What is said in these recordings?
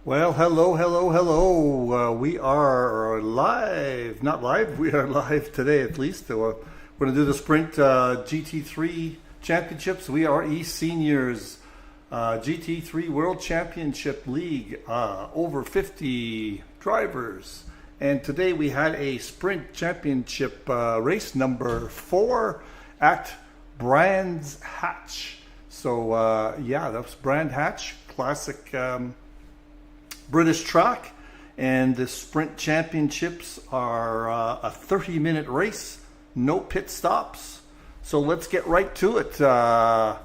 Well, hello. We are live. Not live, we are live today at least. We're going to do the Sprint GT3 Championships. We are eSeniors GT3 World Championship League, over 50 drivers. And today we had a Sprint Championship race number 4 at Brands Hatch. So, yeah, that's Brand Hatch, classic British track, and the Sprint Championships are a 30-minute race, no pit stops. So let's get right to it. Yeah,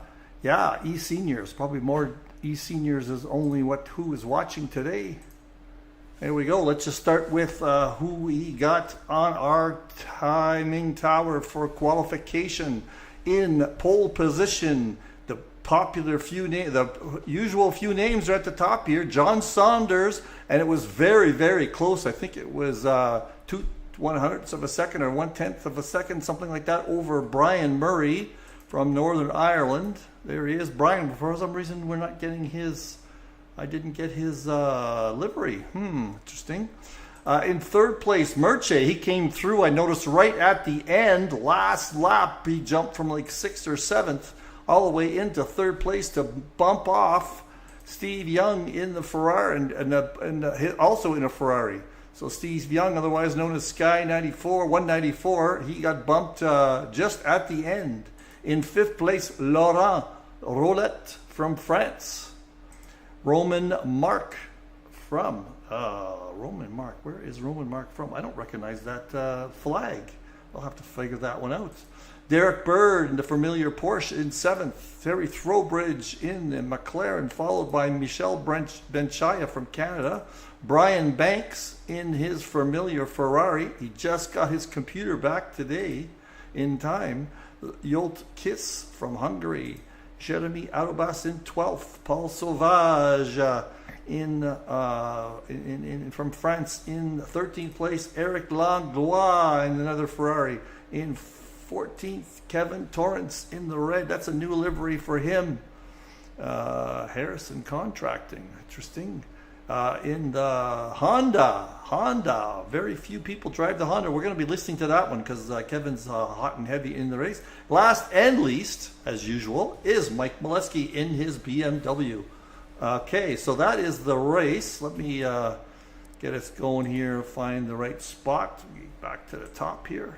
eSeniors, probably more eSeniors is only who is watching today. There we go. Let's just start with who we got on our timing tower for qualification. In pole position, the usual few names are at the top here. John Saunders, and it was very, very close. I think it was 2/100ths of a second or 1/10 of a second, something like that, over Brian Murray from Northern Ireland. There he is, Brian. For some reason, we're not getting his. I didn't get his livery. Interesting. In third place, Merche, he came through. I noticed right at the end, last lap, he jumped from like 6th or 7th all the way into third place to bump off Steve Young in the Ferrari, and also in a Ferrari. So Steve Young, otherwise known as Sky 194, he got bumped just at the end. In fifth place, Laurent Roulette from France. Roman Mark from where is Roman Mark from? I don't recognize that flag. I'll have to figure that one out. Derek Bird in the familiar Porsche in 7th. Terry Throwbridge in the McLaren, followed by Michel Benchaya from Canada. Brian Banks in his familiar Ferrari. He just got his computer back today in time. Jolt Kiss from Hungary. Jeremy Arobas in 12th. Paul Sauvage from France in 13th place. Eric Langlois in another Ferrari in 14th. Kevin Torrance in the red. That's a new livery for him. Harrison Contracting. Interesting. In the Honda. Very few people drive the Honda. We're going to be listening to that one because Kevin's hot and heavy in the race. Last and least, as usual, is Mike Molesky in his BMW. Okay, so that is the race. Let me get us going here, find the right spot. Back to the top here.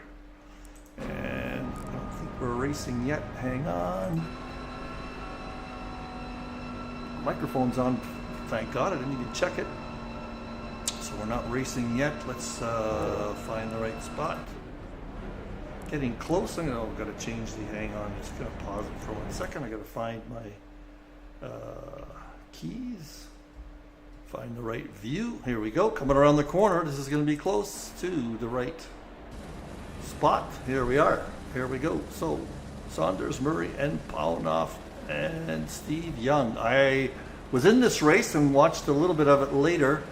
And I don't think we're racing yet. Hang on. Microphone's on, thank God. I didn't even check it. So we're not racing yet. Let's find the right spot. Getting close. I've got to change the, hang on. Just going to pause it for 1 second. I got to find my keys. Find the right view. Here we go. Coming around the corner. This is going to be close to the right spot. Here we are. Here we go. So Saunders, Murray, and Paunoff, and Steve Young. I was in this race and watched a little bit of it later,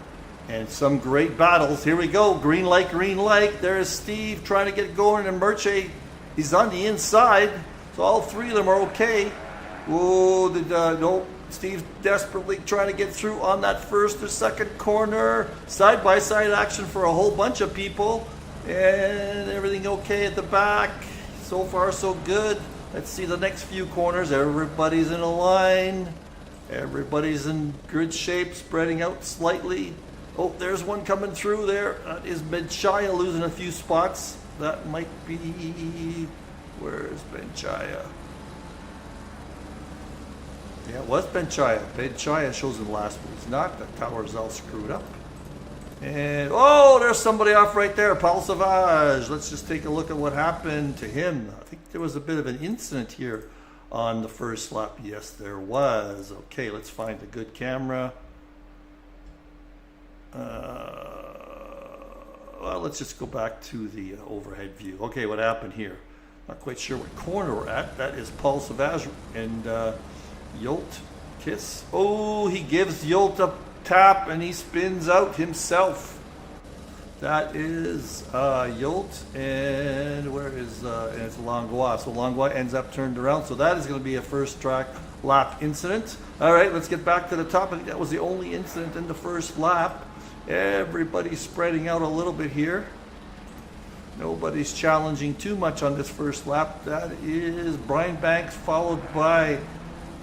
and some great battles. Here we go. Green light, green light. There's Steve trying to get going, and Merche, he's on the inside. So all three of them are okay. Oh, no. Steve's desperately trying to get through on that first or second corner. Side-by-side action for a whole bunch of people. And everything okay at the back. So far, so good. Let's see the next few corners. Everybody's in a line. Everybody's in good shape, spreading out slightly. Oh, there's one coming through there. That is Benchaya losing a few spots. That might be... Where's Benchaya? Yeah, it was Benchaya. Benchaya shows in the last one. He's not. The tower's all screwed up. And, oh, there's somebody off right there, Paul Sauvage. Let's just take a look at what happened to him. I think there was a bit of an incident here on the first lap. Yes, there was. Okay, let's find a good camera. Well, let's just go back to the overhead view. Okay, what happened here? Not quite sure what corner we're at. That is Paul Sauvage and Jolt Kiss. Oh, he gives Jolt a tap and he spins out himself. That is Jolt, and where is and it's Langlois. So Langlois ends up turned around. So that is going to be a first track lap incident. All right, let's get back to the top. I think that was the only incident in the first lap. Everybody's spreading out a little bit here. Nobody's challenging too much on this first lap. That is Brian Banks, followed by,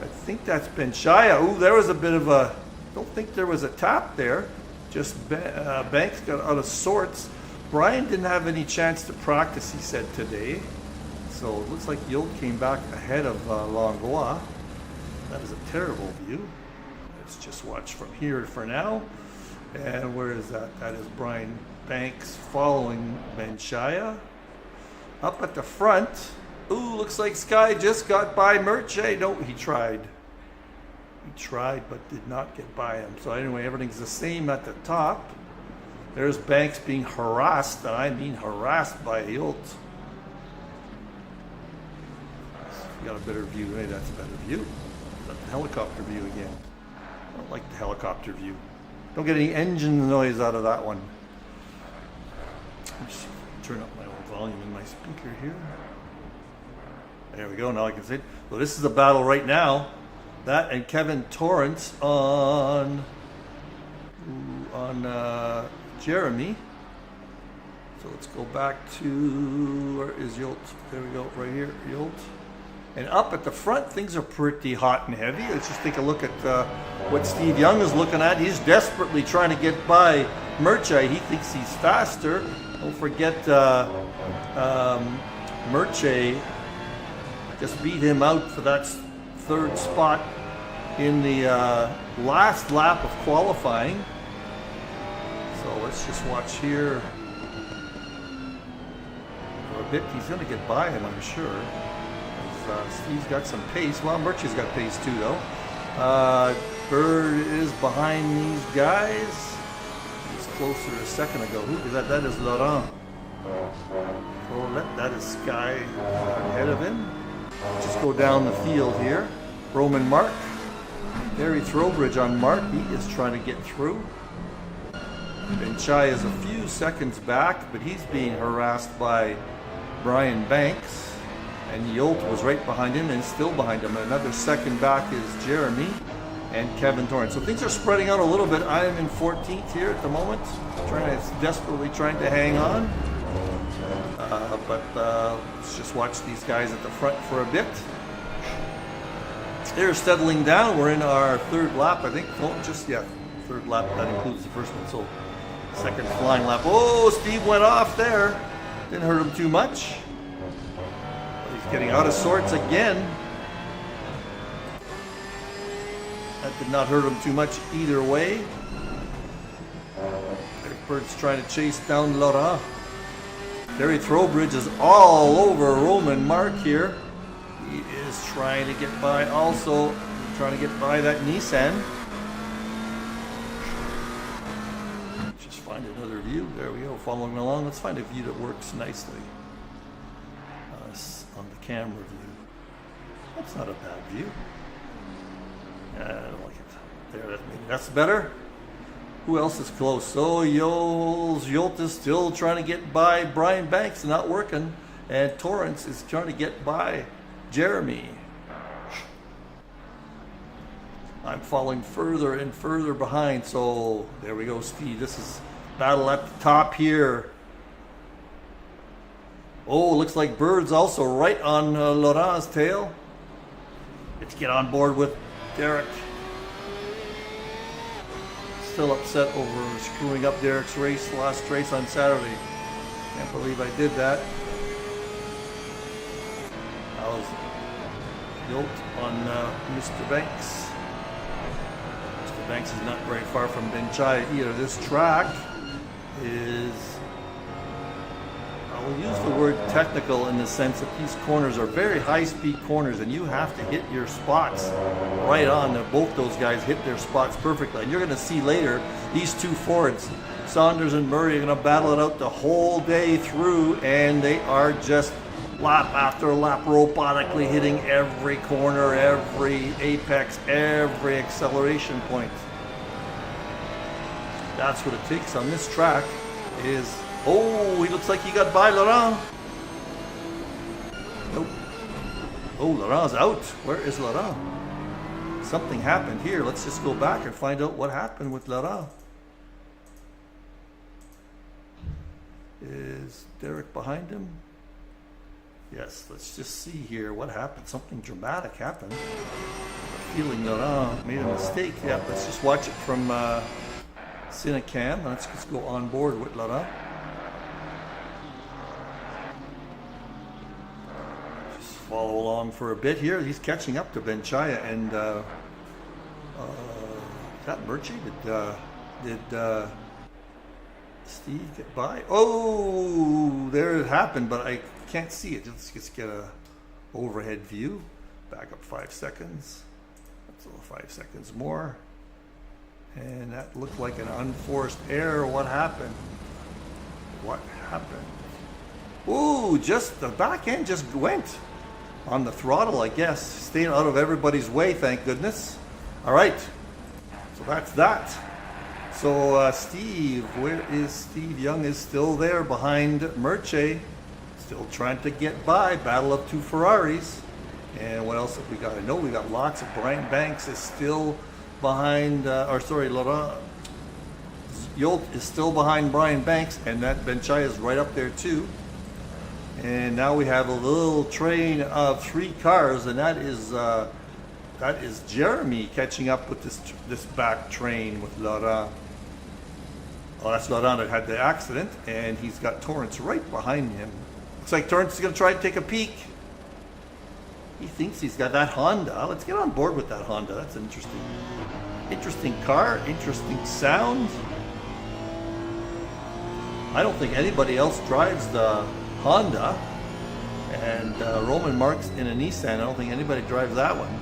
I think that's Benchaya. Ooh, there was a bit of a, don't think there was a tap there. Just Banks got out of sorts. Brian didn't have any chance to practice, he said today. So it looks like Yolt came back ahead of Langlois. That is a terrible view. Let's just watch from here for now. And where is that? That is Brian Banks following Benchaya. Up at the front. Ooh, looks like Sky just got by Merche. No, he tried. He tried but did not get by him. So anyway, everything's the same at the top. There's Banks being harassed, and I mean harassed by Yolt. You got a better view. Hey, that's a better view. The helicopter view again. I don't like the helicopter view. Don't get any engine noise out of that one. Just turn up my own volume in my speaker here. There we go. Now I can see it. So this is the battle right now. That and Kevin Torrance on Jeremy. So let's go back to, where is Yolt? There we go, right here, Yolt. And up at the front, things are pretty hot and heavy. Let's just take a look at what Steve Young is looking at. He's desperately trying to get by Merche. He thinks he's faster. Don't forget, Merche just beat him out for that third spot in the last lap of qualifying. So let's just watch here. For a bit, he's going to get by him, I'm sure. Steve's got some pace. Well, Merche's got pace too, though. Bird is behind these guys. He's closer a second ago. Who is that? That is Laurent. Oh, that is Sky ahead of him. Just go down the field here. Roman Mark. Barry Throwbridge on Mark. He is trying to get through. Benchai is a few seconds back, but he's being harassed by Brian Banks. And Yolt was right behind him and still behind him. Another second back is Jeremy and Kevin Torrance. So things are spreading out a little bit. I am in 14th here at the moment, desperately trying to hang on. But let's just watch these guys at the front for a bit. They're settling down. We're in our third lap, I think. Oh, third lap. That includes the first one. So second flying lap. Oh, Steve went off there. Didn't hurt him too much. Getting out of sorts again. That did not hurt him too much either way. Bird's trying to chase down Laurent. Terry Throwbridge is all over Roman Mark here. He is trying to get by also. Trying to get by that Nissan. Just find another view. There we go. Following along. Let's find a view that works nicely. On the camera view. That's not a bad view. I don't like it. There, maybe that's better. Who else is close? So Yolt is still trying to get by Brian Banks, not working. And Torrance is trying to get by Jeremy. I'm falling further and further behind. So there we go, Steve. This is battle at the top here. Oh, looks like Bird's also right on Laurent's tail. Let's get on board with Derek. Still upset over screwing up Derek's race, last race on Saturday. Can't believe I did that. I was Yolt on Mr. Banks. Mr. Banks is not very far from Benchai either. This track is, I'll use the word technical in the sense that these corners are very high-speed corners and you have to hit your spots right on. Both those guys hit their spots perfectly. And you're going to see later, these two Fords, Saunders and Murray, are going to battle it out the whole day through, and they are just lap after lap robotically hitting every corner, every apex, every acceleration point. That's what it takes on this track is... Oh, he looks like he got by Laurent. Nope. Oh, Laurent's out. Where is Laurent? Something happened here. Let's just go back and find out what happened with Laurent. Is Derek behind him? Yes, let's just see here what happened. Something dramatic happened. Feeling Laurent made a mistake. Yeah, let's just watch it from Cinecam. Let's just go on board with Laurent. Just follow along for a bit here. He's catching up to Benchaya and is that Murchie? Did Steve get by? Oh, there it happened, but I can't see it. Let's just get a overhead view. Back up 5 seconds. That's a little 5 seconds more. And that looked like an unforced error. What happened? What happened? Ooh, just the back end just went on the throttle, I guess. Staying out of everybody's way, thank goodness. All right, so that's that. So Steve, where is Steve Young? Is still there behind Murchie. Still trying to get by. Battle of two Ferraris. And what else have we got? I know we got lots of Brian Banks is still behind, Laurent Yolt is still behind Brian Banks, and that Benchaya is right up there too. And now we have a little train of 3 cars, and that is Jeremy catching up with this back train with Laurent. Oh, that's Laurent that had the accident, and he's got Torrance right behind him. Looks like Torrance is going to try to take a peek. He thinks he's got that Honda. Let's get on board with that Honda. That's an interesting car, interesting sound. I don't think anybody else drives the Honda. And Roman Marks in a Nissan. I don't think anybody drives that one.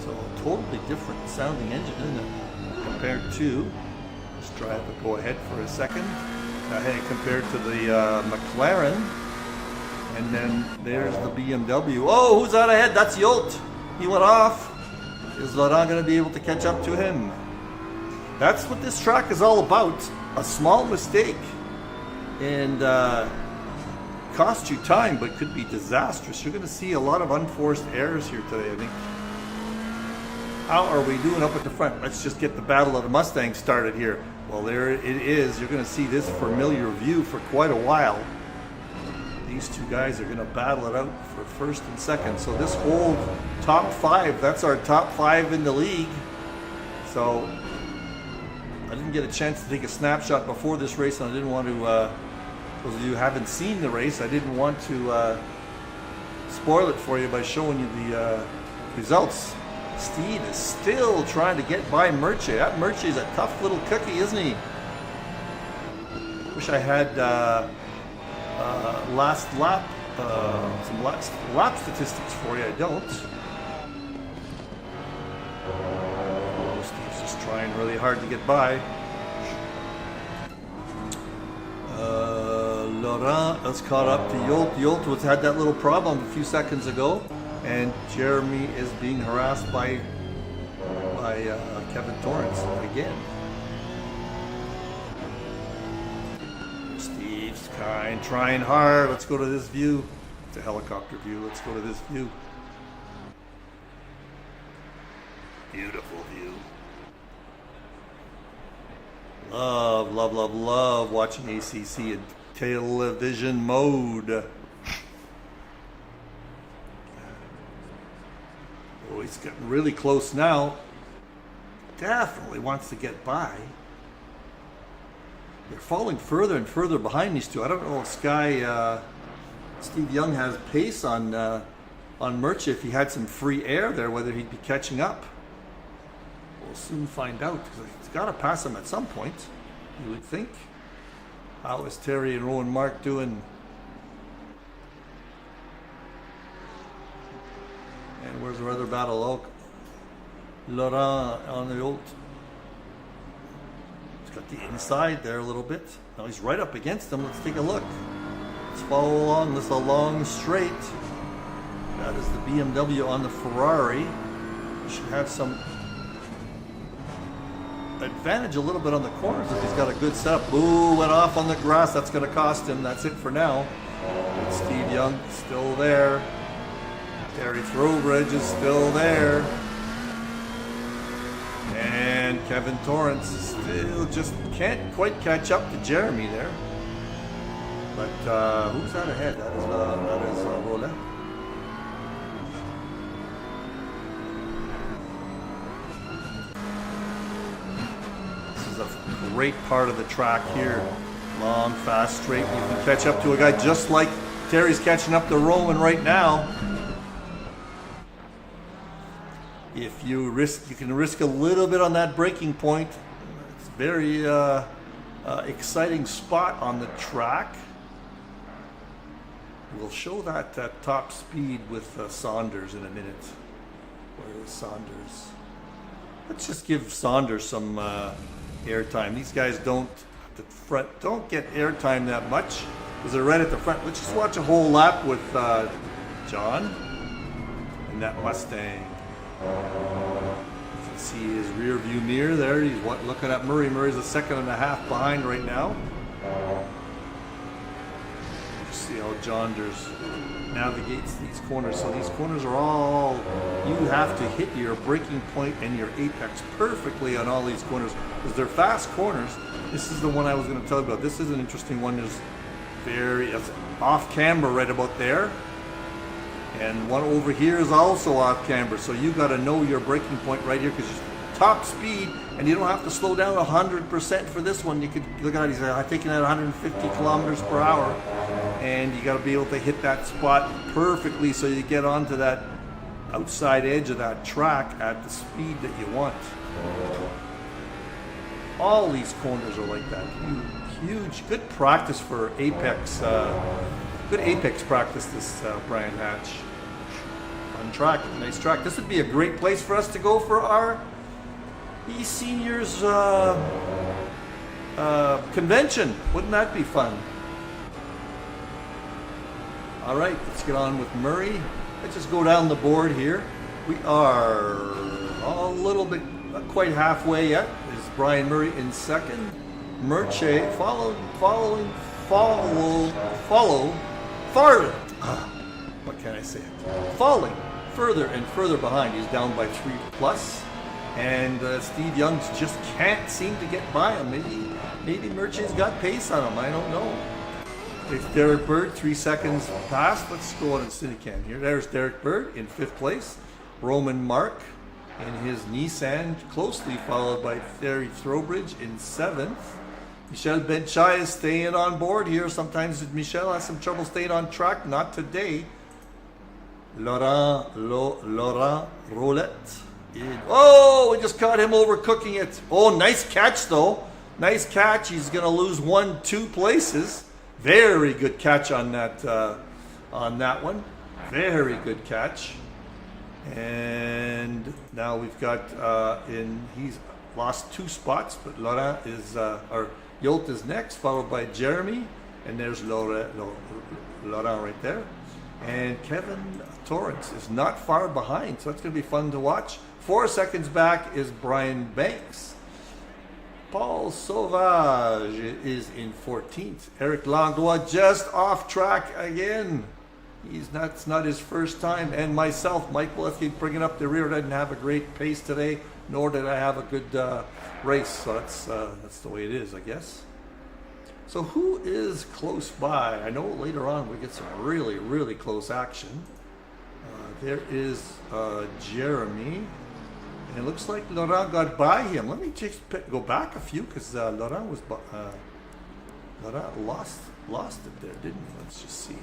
So totally different sounding engine, isn't it? Compared to, let's try to go ahead for a second. Compared to the McLaren. And then there's the BMW. Oh, who's out ahead? That's Yolt. He went off. Is Laurent going to be able to catch up to him? That's what this track is all about. A small mistake. And cost you time, but could be disastrous. You're going to see a lot of unforced errors here today, I think. How are we doing up at the front? Let's just get the Battle of the Mustangs started here. Well, there it is. You're going to see this familiar view for quite a while. These two guys are going to battle it out for first and second. So this whole top 5, that's our top 5 in the league. So I didn't get a chance to take a snapshot before this race, and I didn't want to, those of you who haven't seen the race, I didn't want to spoil it for you by showing you the results. Steve is still trying to get by Murchie. That Murchie is a tough little cookie, isn't he? Wish I had last lap, some lap statistics for you. I don't. Oh, Steve's just trying really hard to get by. Laurent has caught up to Yolt. Yolt had that little problem a few seconds ago, and Jeremy is being harassed by Kevin Torrance again. Steve's trying hard. Let's go to this view. It's a helicopter view. Let's go to this view. Beautiful view. Love, love, love, love watching ACC in television mode. Oh, he's getting really close now. Definitely wants to get by. They're falling further and further behind these two. I don't know if Steve Young has pace on Murchie. If he had some free air there, whether he'd be catching up. We'll soon find out, because he's got to pass him at some point, you would think. How is Terry and Rowan Mark doing? And where's our other battle? Oh, Laurent on the old. He's got the inside there a little bit. Now he's right up against him. Let's take a look. Let's follow along. This is a long straight. That is the BMW on the Ferrari. He should have some advantage a little bit on the corners if he's got a good setup. Ooh, went off on the grass. That's going to cost him. That's it for now. And Steve Young still there. Terry Throwbridge is still there. Kevin Torrance still just can't quite catch up to Jeremy there. But who's that ahead? That is Roulette. This is a great part of the track here. Long, fast, straight. You can catch up to a guy just like Terry's catching up to Roman right now. If you can risk a little bit on that braking point. It's a very exciting spot on the track. We'll show that top speed with Saunders in a minute. Where is Saunders? Let's just give Saunders some airtime. These guys don't get airtime that much because they're right at the front. Let's just watch a whole lap with John and that Mustang. You can see his rear view mirror there. He's looking at Murray. Murray's a second and a half behind right now. See how Jonders navigates these corners. So these corners are all, you have to hit your braking point and your apex perfectly on all these corners because they're fast corners. This is the one I was going to tell you about. This is an interesting one. There's very off camber right about there. And one over here is also off camber. So you got to know your braking point right here because top speed, and you don't have to slow down 100% for this one. You could look at it, he's taking at 150 kilometers per hour, and you got to be able to hit that spot perfectly so you get onto that outside edge of that track at the speed that you want. All these corners are like that. Huge, good practice for apex. Good apex practice, this Brian Hatch. Fun track, nice track. This would be a great place for us to go for our eSeniors convention. Wouldn't that be fun? All right, let's get on with Murray. Let's just go down the board here. We are a little bit, not quite halfway yet. Is Brian Murray in second. Murche what can I say? Falling further and further behind. He's down by 3+. And Steve Youngs just can't seem to get by him. Maybe Murche's got pace on him. I don't know. It's Derek Bird, 3 seconds past. Let's go on in Cinecam here. There's Derek Bird in 5th place. Roman Mark in his Nissan, closely followed by Terry Throwbridge in 7th. Michel Benchai is staying on board here. Sometimes Michel has some trouble staying on track. Not today. Laurent Roulette. Oh, we just caught him overcooking it. Oh, nice catch though. Nice catch. He's going to lose 1-2 places. Very good catch on that one. Very good catch. And now we've got he's lost 2 spots, but Laurent is Yolt is next, followed by Jeremy, and there's Laurent right there. And Kevin Torrance is not far behind, so that's going to be fun to watch. 4 seconds back is Brian Banks. Paul Sauvage is in 14th. Eric Langlois just off track again. That's not his first time. And myself, Mike Wiletsky, bringing up the rear. I didn't have a great pace today, nor did I have a good race. So that's the way it is, I guess. So who is close by? I know later on we get some really, really close action. There is Jeremy. And it looks like Laurent got by him. Let me just go back a few because Laurent lost it there, didn't he? Let's just see here.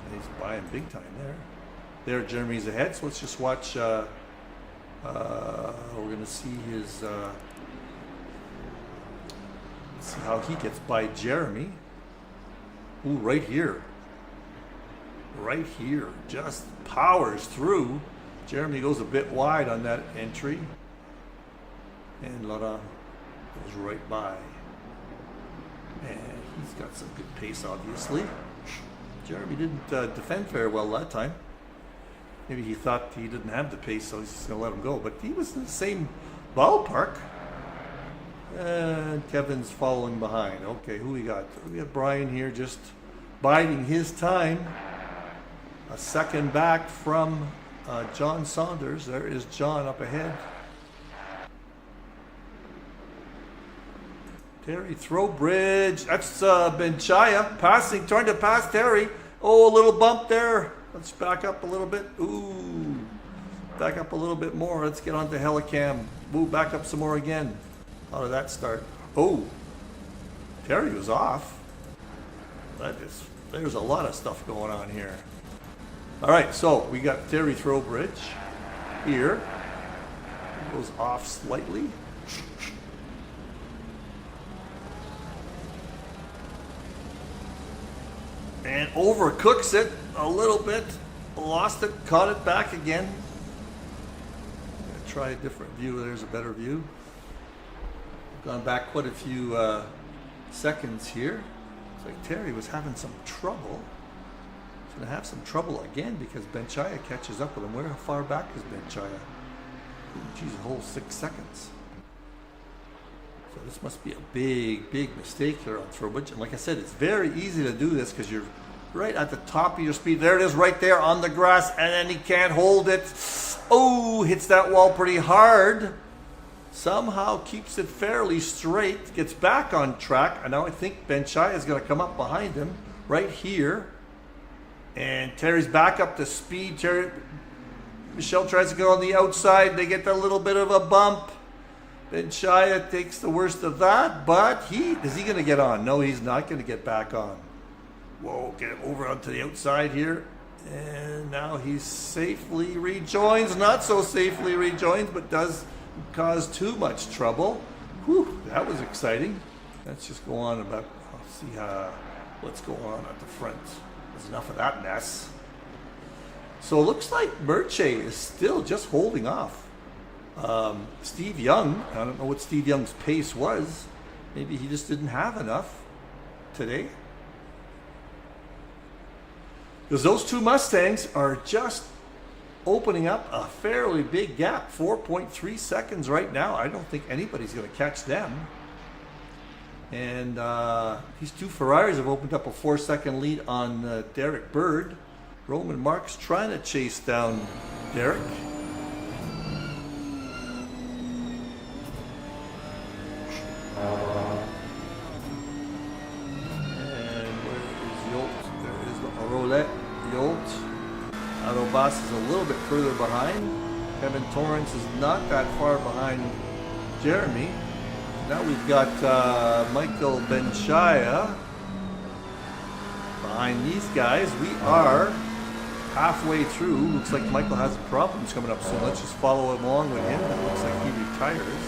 And he's by him big time there. There, Jeremy's ahead. So let's just watch. We're going to see his. See how he gets by Jeremy. Ooh, right here. Right here. Just powers through. Jeremy goes a bit wide on that entry. And Laurent goes right by. And he's got some good pace, obviously. Jeremy didn't defend very well that time. Maybe he thought he didn't have the pace, so he's just going to let him go. But he was in the same ballpark. And Kevin's following behind. Okay, who we got? We got Brian here just biding his time. A second back from John Saunders. There is John up ahead. Terry Throwbridge. That's Benchaya passing, trying to pass Terry. Oh, a little bump there. Let's back up a little bit. Ooh. Back up a little bit more. Let's get on to Helicam. Move back up some more again. How did that start? Oh. Terry was off. There's a lot of stuff going on here. All right, so we got Terry Throwbridge here. He goes off slightly. And overcooks it a little bit. Lost it, caught it back again. I'm gonna try a different view. There's a better view. Gone back quite a few seconds here. It's like Terry was having some trouble. He's going to have some trouble again because Benchaya catches up with him. Where far back is Benchaya? Geez, a whole 6 seconds. So this must be a big, big mistake here on Throwbridge. And like I said, it's very easy to do this because you're right at the top of your speed. There it is right there on the grass, and then he can't hold it. Oh, hits that wall pretty hard. Somehow keeps it fairly straight, gets back on track, and now I think Benchaya is going to come up behind him right here. And Terry's back up to speed. Michelle tries to go on the outside. They get a little bit of a bump. Benchaya takes the worst of that, but is he going to get on? No, he's not going to get back on. Whoa, get over onto the outside here. And now he safely rejoins. Not so safely rejoins, but does cause too much trouble. Whew, that was exciting. Let's just go on about, see what's going on at the front. There's enough of that mess. So it looks like Merche is still just holding off. Steve Young, I don't know what Steve Young's pace was. Maybe he just didn't have enough today. Because those two Mustangs are just opening up a fairly big gap, 4.3 seconds right now. I don't think anybody's going to catch them. And these two Ferraris have opened up a 4-second lead on Derek Bird. Roman Marks trying to chase down Derek. And where is Yolt? There is the Roulette. Yolt. Autobas is a little bit further behind. Kevin Torrance is not that far behind Jeremy. Now we've got Michael Benchaya behind these guys. We are halfway through. Looks like Michael has problems coming up soon. Let's just follow along with him. It looks like he retires.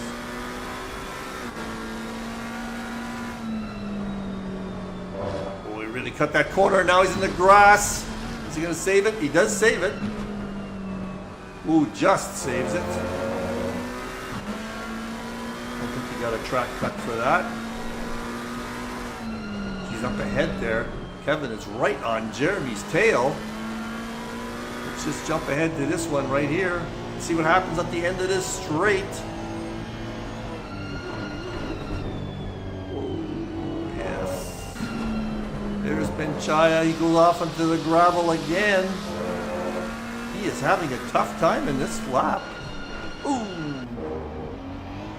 Oh, he really cut that corner. Now he's in the grass. Is he going to save it? He does save it. Ooh, just saves it. I think he got a track cut for that. He's up ahead there. Kevin is right on Jeremy's tail. Let's just jump ahead to this one right here. See what happens at the end of this straight. Yes. There's Benchaya. He goes off into the gravel again. He is having a tough time in this lap. Ooh.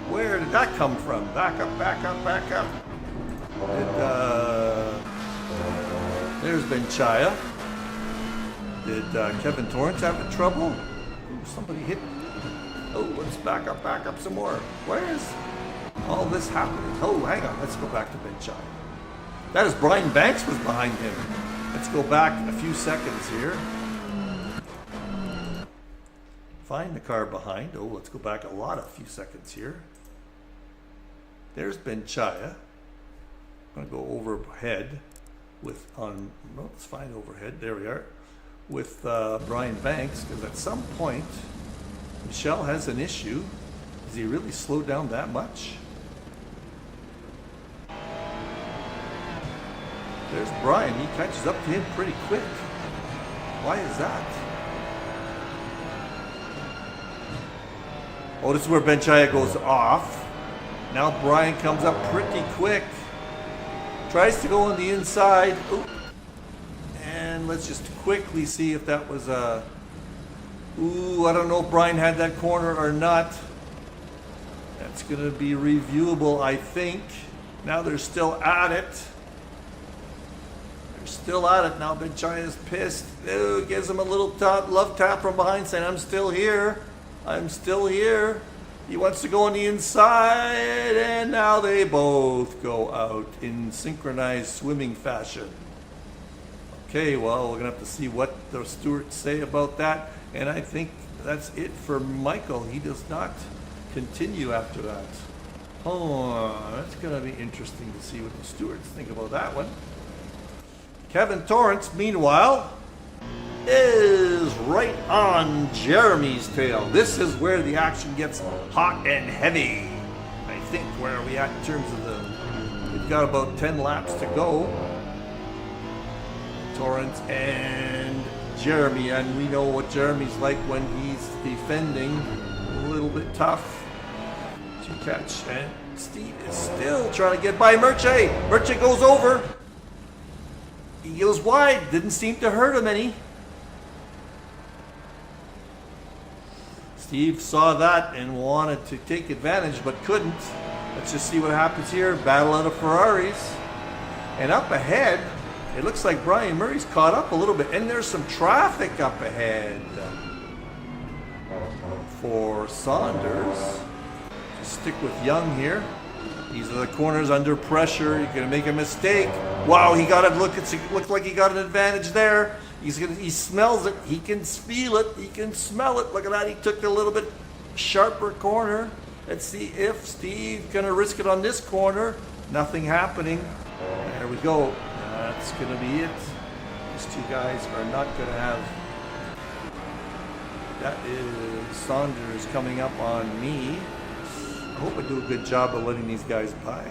Where did that come from? Back up, back up, back up. There's Benchaya. Did Kevin Torrance have trouble? Ooh, somebody hit. Oh, let's back up some more. Where is all this happening? Oh, hang on. Let's go back to Benchaya. That is Brian Banks was behind him. Let's go back a few seconds here. Find the car behind. Oh, let's go back a few seconds here. There's Benchaya. I'm going to go overhead with, let's find overhead. There we are. With Brian Banks, because at some point, Michelle has an issue. Has he really slowed down that much? There's Brian. He catches up to him pretty quick. Why is that? Oh, this is where Benchaya goes off. Now Brian comes up pretty quick. Tries to go on the inside. Ooh. And let's just quickly see if that was a... Ooh, I don't know if Brian had that corner or not. That's going to be reviewable, I think. Now they're still at it. They're still at it now. Big China's pissed. Ooh, gives him a little love tap from behind saying, I'm still here. I'm still here. He wants to go on the inside, and now they both go out in synchronized swimming fashion. Okay, well, we're going to have to see what the stewards say about that. And I think that's it for Michael. He does not continue after that. Oh, that's going to be interesting to see what the stewards think about that one. Kevin Torrance, meanwhile, is right on Jeremy's tail. This is where the action gets hot and heavy. I think where are we at in terms of we've got about 10 laps to go. Torrance and Jeremy, and we know what Jeremy's like when he's defending. A little bit tough to catch, and Steve is still trying to get by Murche. Murche goes over. He goes wide. Didn't seem to hurt him any. Steve saw that and wanted to take advantage, but couldn't. Let's just see what happens here. Battle out of Ferraris. And up ahead, it looks like Brian Murray's caught up a little bit. And there's some traffic up ahead for Saunders. Just stick with Young here. These are the corners under pressure. You're going to make a mistake. Wow, he got it. Looked like he got an advantage there. He smells it. He can feel it. He can smell it. Look at that. He took a little bit sharper corner. Let's see if Steve's going to risk it on this corner. Nothing happening. There we go. That's going to be it. These two guys are not going to have. That is Saunders coming up on me. I hope I do a good job of letting these guys by.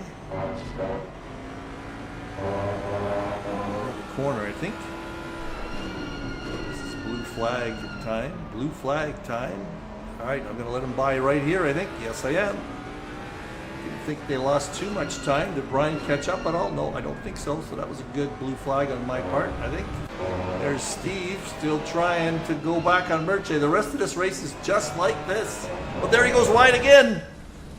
The corner, I think. This is blue flag time. Blue flag time. All right, I'm going to let them by right here, I think. Yes, I am. Didn't think they lost too much time. Did Brian catch up at all? No, I don't think so. So that was a good blue flag on my part, I think. There's Steve still trying to go back on Murche. The rest of this race is just like this. But there he goes wide again.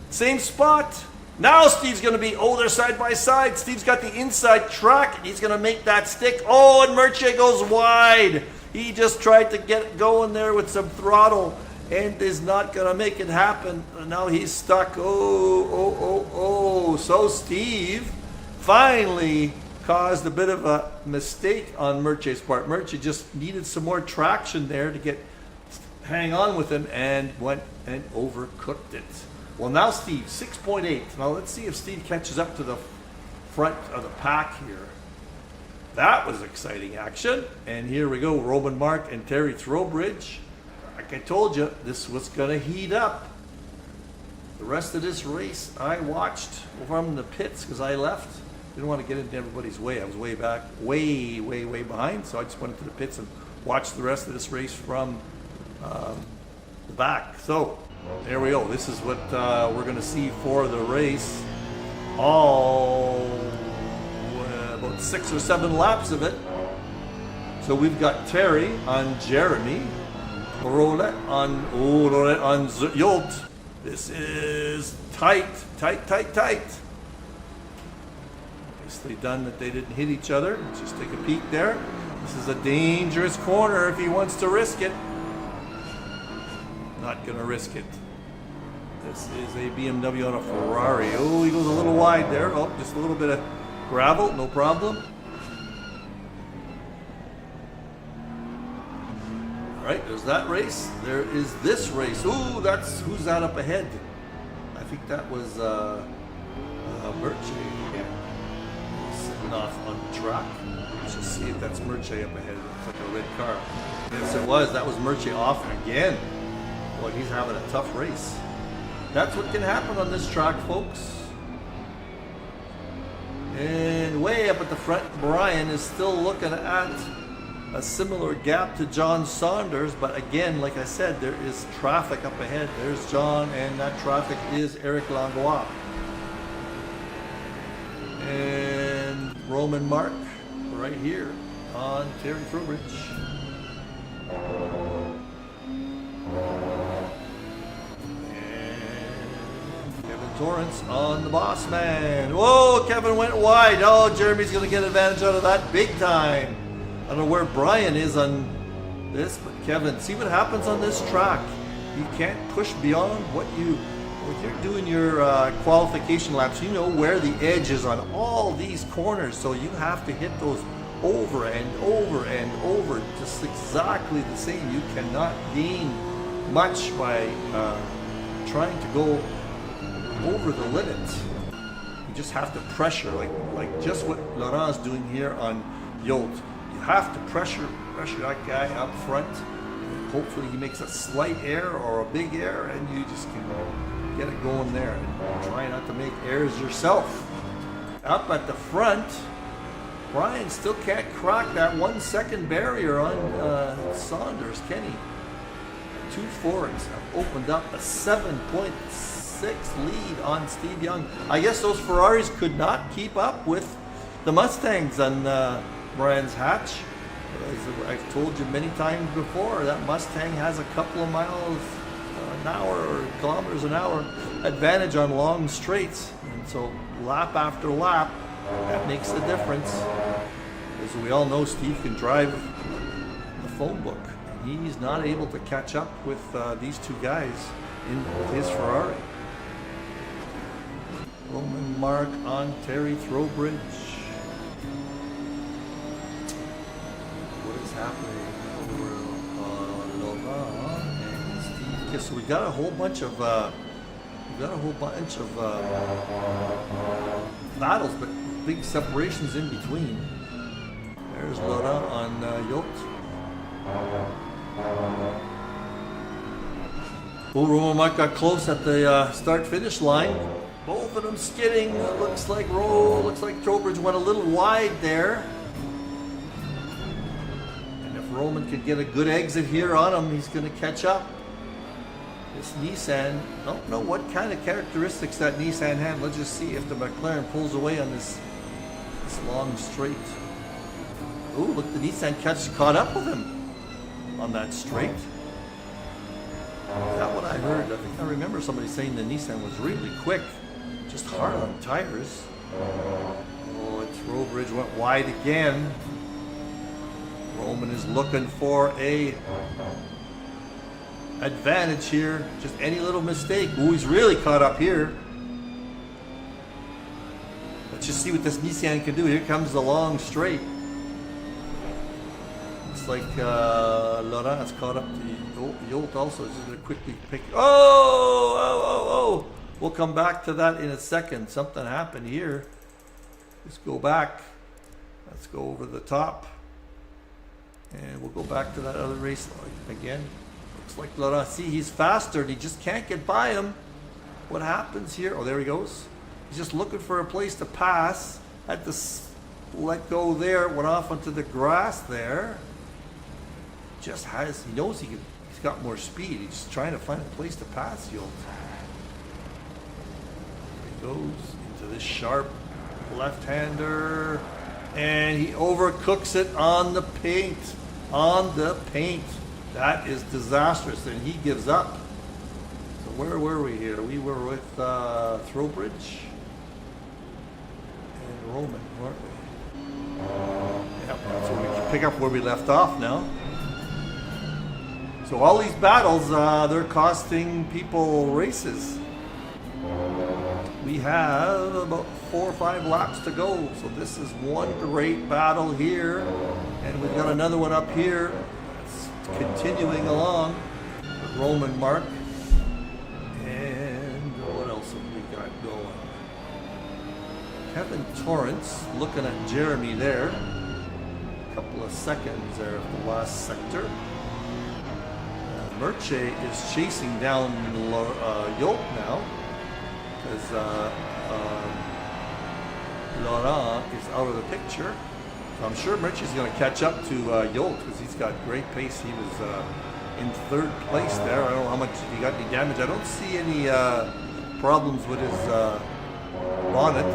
Same spot. Now Steve's going to be, they're side by side. Steve's got the inside track, and he's going to make that stick. Oh, and Murche goes wide. He just tried to get it going there with some throttle and is not going to make it happen. And now he's stuck. So Steve finally caused a bit of a mistake on Murche's part. Murche just needed some more traction there to hang on with him, and went and overcooked it. Well, now Steve, 6.8. Now let's see if Steve catches up to the front of the pack here. That was exciting action. And here we go, Roman Mark and Terry Throwbridge. Like I told you, this was going to heat up. The rest of this race, I watched from the pits because I left. Didn't want to get into everybody's way. I was way back, way behind. So I just went into the pits and watched the rest of this race from the back. So there we go. This is what we're going to see for the race. About 6 or 7 laps of it. So we've got Terry on Jeremy. Rolette on Yolt. This is tight. Nicely done that they didn't hit each other. Let's just take a peek there. This is a dangerous corner if he wants to risk it. Not going to risk it. This is a BMW on a Ferrari. Oh, he goes a little wide there. Oh, just a little bit of gravel, no problem. All right, there's that race. There is this race. Ooh, who's that up ahead? I think that was Murche. Yeah, sitting off on the track. Let's just see if that's Murche up ahead. It looks like a red car. Yes, it was. That was Murche off again. Boy, he's having a tough race. That's what can happen on this track, folks. And way up at the front, Brian is still looking at a similar gap to John Saunders, but again, like I said, there is traffic up ahead. There's John, and that traffic is Eric Langlois. And Roman Mark right here on Terry Throwbridge. And Kevin Torrance on the boss man. Whoa, Kevin went wide. Oh, Jeremy's going to get advantage out of that big time. I don't know where Brian is on this, but Kevin, see what happens on this track. You can't push beyond what you're doing your qualification laps. You know where the edge is on all these corners, so you have to hit those over and over and over, just exactly the same. You cannot gain much by trying to go over the limit. You just have to pressure, like just what Laurent's doing here on Yolt. You have to pressure that guy up front. Hopefully he makes a slight error or a big error, and you just can get it going there. And try not to make errors yourself. Up at the front, Brian still can't crack that 1 second barrier on Saunders. Kenny, 2 Fords have opened up a 7.6 lead on Steve Young. I guess those Ferraris could not keep up with the Mustangs on Brian's hatch. As I've told you many times before, that Mustang has a couple of miles an hour or kilometers an hour advantage on long straights, and so lap after lap, that makes a difference. As we all know, Steve can drive the phone book, and he's not able to catch up with these two guys with his Ferrari. Roman Mark on Terry Throwbridge. Happening over Laurent and Steve. Okay, so we got a whole bunch of battles, but big separations in between. There's Laurent on Yolt. Oh, Roman Mark got close at the start-finish line. Both of them skidding. Looks like Trowbridge went a little wide there. Roman could get a good exit here on him, he's going to catch up. This Nissan, don't know what kind of characteristics that Nissan had. Let's just see if the McLaren pulls away on this long straight. Oh, look, the Nissan caught up with him on that straight. Is that what I heard? I think I remember somebody saying the Nissan was really quick, just hard on tires. Oh, and Trowbridge went wide again. Roman is looking for a advantage here. Just any little mistake. Ooh, he's really caught up here. Let's just see what this Nissan can do. Here comes the long straight. Looks like Laurent's caught up to Yolt also. Just going to quickly pick. Oh! We'll come back to that in a second. Something happened here. Let's go back. Let's go over the top. And we'll go back to that other race again. Looks like Laurent, see, he's faster and he just can't get by him. What happens here? Oh, there he goes. He's just looking for a place to pass. Had to let go there. Went off onto the grass there. He knows he's got more speed. He's just trying to find a place to pass Yolt. There he goes into this sharp left-hander. And he overcooks it on the paint. That is disastrous, and he gives up. So where were we here? We were with Throwbridge and Roman, weren't we? Yep, so we can pick up where we left off now. So all these battles, they're costing people races. We have about 4 or 5 laps to go. So this is one great battle here. And we've got another one up here. It's continuing along. Roman Mark. And what else have we got going? Kevin Torrance looking at Jeremy there. A couple of seconds there of the last sector. Merche is chasing down Yolt now. Because Laurent is out of the picture. So I'm sure Merch is going to catch up to Yolt because he's got great pace. He was in 3rd place there. I don't know how much, if he got any damage. I don't see any problems with his bonnet.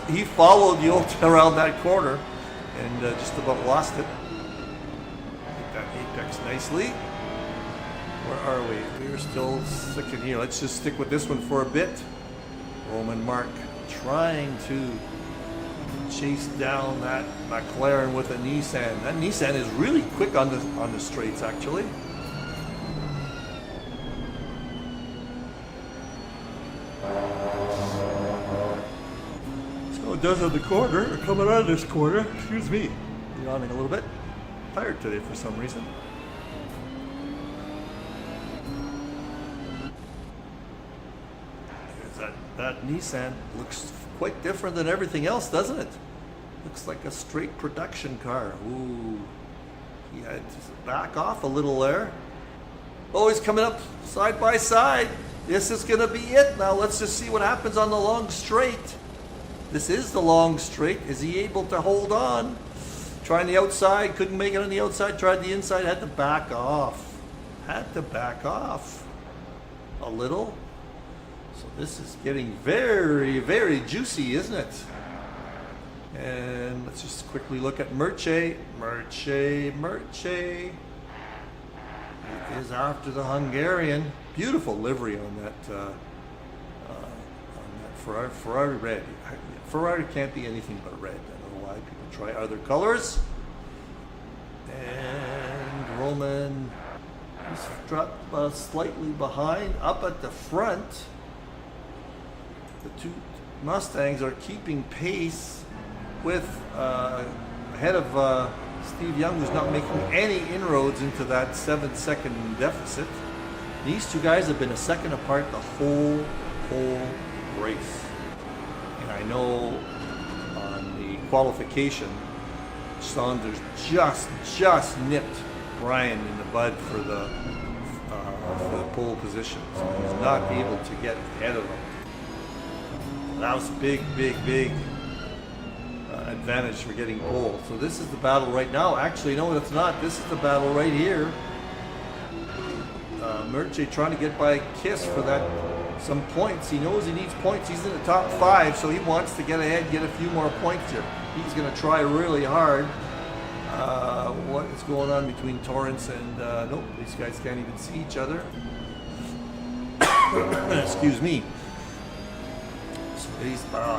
He followed Yolt around that corner and just about lost it. Hit that apex nicely. Where are we? We're still sticking here. Let's just stick with this one for a bit. Roman Mark trying to chase down that McLaren with a Nissan. That Nissan is really quick on the straights, actually. So it does on the corner, coming out of this corner. Excuse me, yawning a little bit. Tired today for some reason. That Nissan looks quite different than everything else, doesn't it? Looks like a straight production car. Ooh, he had to back off a little there. Oh, he's coming up side by side. This is gonna be it. Now let's just see what happens on the long straight. This is the long straight. Is he able to hold on? Trying the outside, couldn't make it on the outside. Tried the inside, had to back off. Had to back off a little. So this is getting very, very juicy, isn't it? And let's just quickly look at Merche. Merche is after the Hungarian. Beautiful livery on that Ferrari. Ferrari red. Ferrari can't be anything but red. I don't know why people try other colors. And Roman is dropped slightly behind, up at the front. The two Mustangs are keeping pace with ahead of Steve Young, who's not making any inroads into that 7-second deficit. These two guys have been a second apart the whole race. And I know on the qualification, Saunders just nipped Brian in the bud for the pole position. So he's not able to get ahead of him. That was a big advantage for getting pole. So this is the battle right now. Actually, no, it's not. This is the battle right here. Merche trying to get by Kiss for some points. He knows he needs points. He's in the top 5, so he wants to get ahead, get a few more points here. He's going to try really hard. What is going on between Torrance and nope, these guys can't even see each other. Excuse me.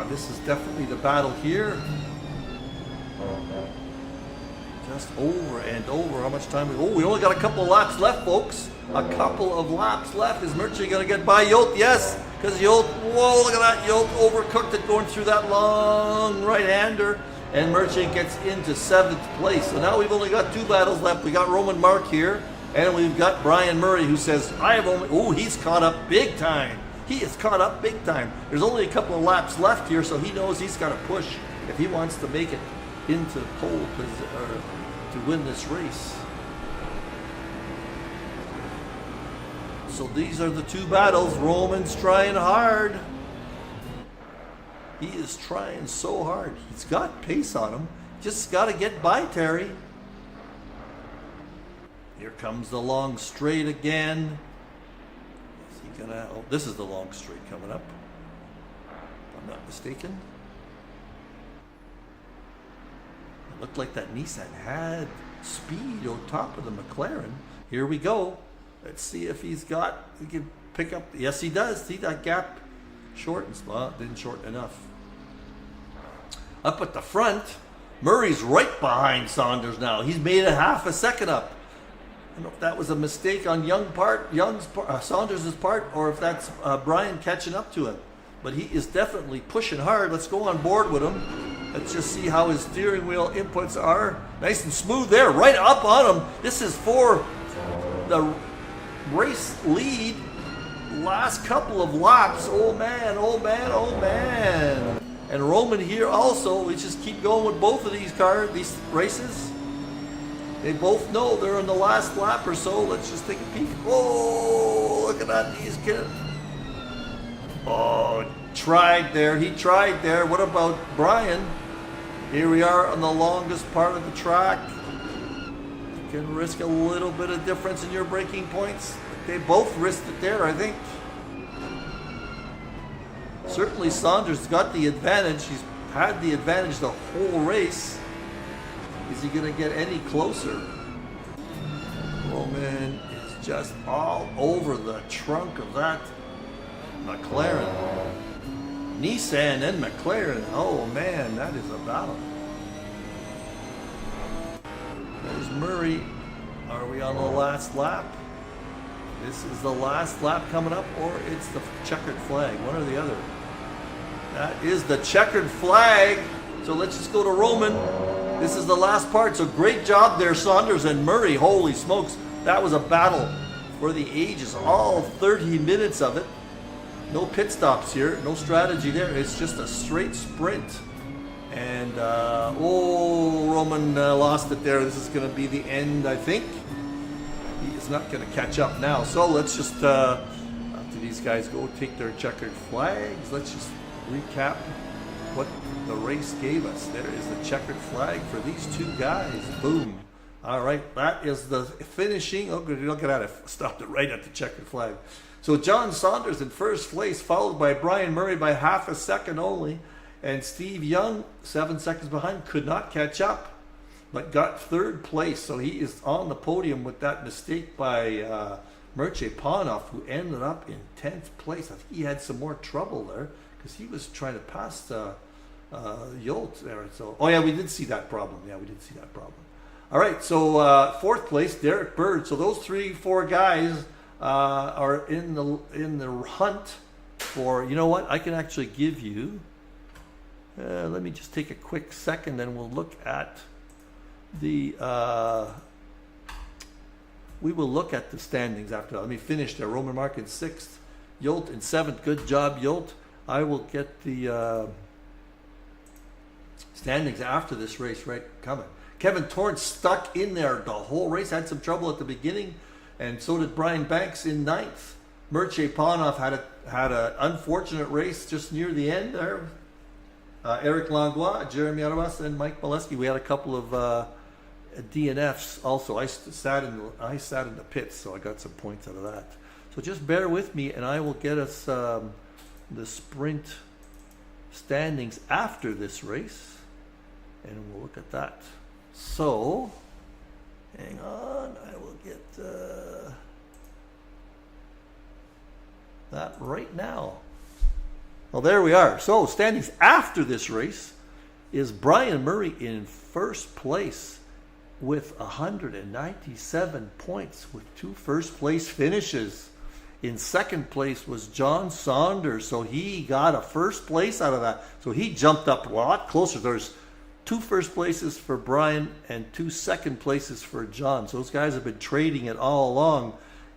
This is definitely the battle here. Just over and over. How much time? We only got a couple of laps left, folks. A couple of laps left. Is Merche going to get by Yolt? Yes, because Yolt, whoa, look at that. Yolt overcooked it going through that long right-hander. And Merche gets into 7th place. So now we've only got 2 battles left. We got Roman Mark here. And we've got Brian Murray, who says, he's caught up big time. He is caught up big time. There's only a couple of laps left here, so he knows he's got to push if he wants to make it into pole to win this race. So these are the 2 battles. Roman's trying hard. He is trying so hard. He's got pace on him. Just got to get by Terry. Here comes the long straight again. This is the long straight coming up, if I'm not mistaken. It looked like that Nissan had speed on top of the McLaren. Here we go. Let's see if he can pick up. Yes, he does. See that gap shortens. Well, didn't shorten enough. Up at the front, Murray's right behind Saunders now. He's made a half a second up. I don't know if that was a mistake on Saunders' part, or if that's Brian catching up to him. But he is definitely pushing hard. Let's go on board with him. Let's just see how his steering wheel inputs are. Nice and smooth there, right up on him. This is for the race lead. Last couple of laps. Oh man, oh man, oh man. And Roman here also. We just keep going with both of these races. They both know they're in the last lap or so. Let's just take a peek. Oh, look at that. He's getting. Oh, tried there. He tried there. What about Brian? Here we are on the longest part of the track. You can risk a little bit of difference in your braking points. They both risked it there, I think. Certainly Saunders got the advantage. He's had the advantage the whole race. Is he going to get any closer? Roman is just all over the trunk of that McLaren. Nissan and McLaren. Oh man, that is a battle. There's Murray. Are we on the last lap? This is the last lap coming up, or it's the checkered flag, one or the other. That is the checkered flag. So let's just go to Roman. This is the last part. So great job there, Saunders and Murray. Holy smokes. That was a battle for the ages. All 30 minutes of it. No pit stops here. No strategy there. It's just a straight sprint. And, Roman lost it there. This is going to be the end, I think. He is not going to catch up now. So let's just, after these guys go take their checkered flags, let's just recap what the race gave us. There is the checkered flag for these two guys. Boom. All right, that is the finishing. Oh, look at that. I stopped it right at the checkered flag. So John Saunders in first place, followed by Brian Murray by half a second only. And Steve Young, 7 seconds behind, could not catch up, but got third place. So he is on the podium with that mistake by Mircea Panoff, who ended up in 10th place. I think he had some more trouble there because he was trying to pass Yolt there. So, oh yeah, we did see that problem. Yeah, we did see that problem. All right, so fourth place, Derek Bird. So those 3-4 guys are in the hunt for. You know what? I can actually give you. Let me just take a quick second, and we'll look at the. We will look at the standings after that. Let me finish there. Roman Mark in 6th, Yolt in 7th. Good job, Yolt. I will get the standings after this race right coming. Kevin Torrance stuck in there the whole race, had some trouble at the beginning, and so did Brian Banks in 9th. Mircea Panoff had an unfortunate race just near the end there. Eric Langlois, Jeremy Arabas, and Mike Molesky. We had a couple of DNFs also. I sat in the pits, so I got some points out of that. So just bear with me, and I will get us the sprint standings after this race, and we'll look at that. So, hang on, I will get that right now. Well, there we are. So, standings after this race is Brian Murray in first place with 197 points with 2 first place finishes. In second place was John Saunders, so he got a first place out of that. So he jumped up a lot closer. There's 2 first places for Brian and 2 second places for John. So those guys have been trading it all along.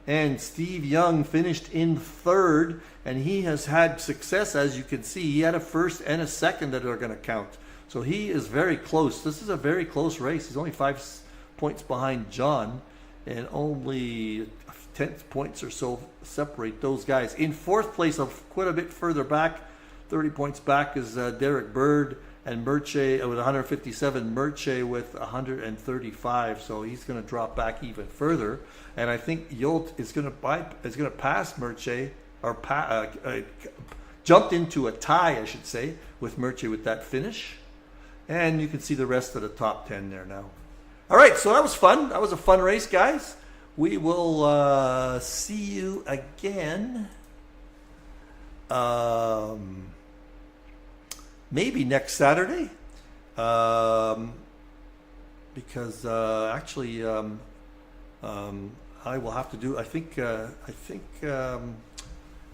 And Steve Young finished in 3rd, and he has had success, as you can see. He had a first and a second that are going to count. So he is very close. This is a very close race. He's only 5 points behind John, and only 10 points or so separate those guys. In 4th place, quite a bit further back, 30 points back, is Derek Bird, and Mircea with 157, Mircea with 135. So he's going to drop back even further. And I think Yolt is going to pass Mircea, or jumped into a tie, I should say, with Mircea with that finish. And you can see the rest of the top 10 there now. All right, so that was fun. That was a fun race, guys. We will see you again. Maybe next Saturday, because actually I will have to do. I think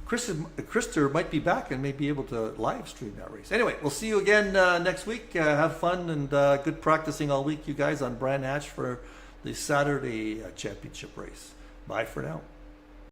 Krister might be back and may be able to live stream that race. Anyway, we'll see you again next week. Have fun and good practicing all week, you guys, on Brand Hatch for the Saturday championship race. Bye for now.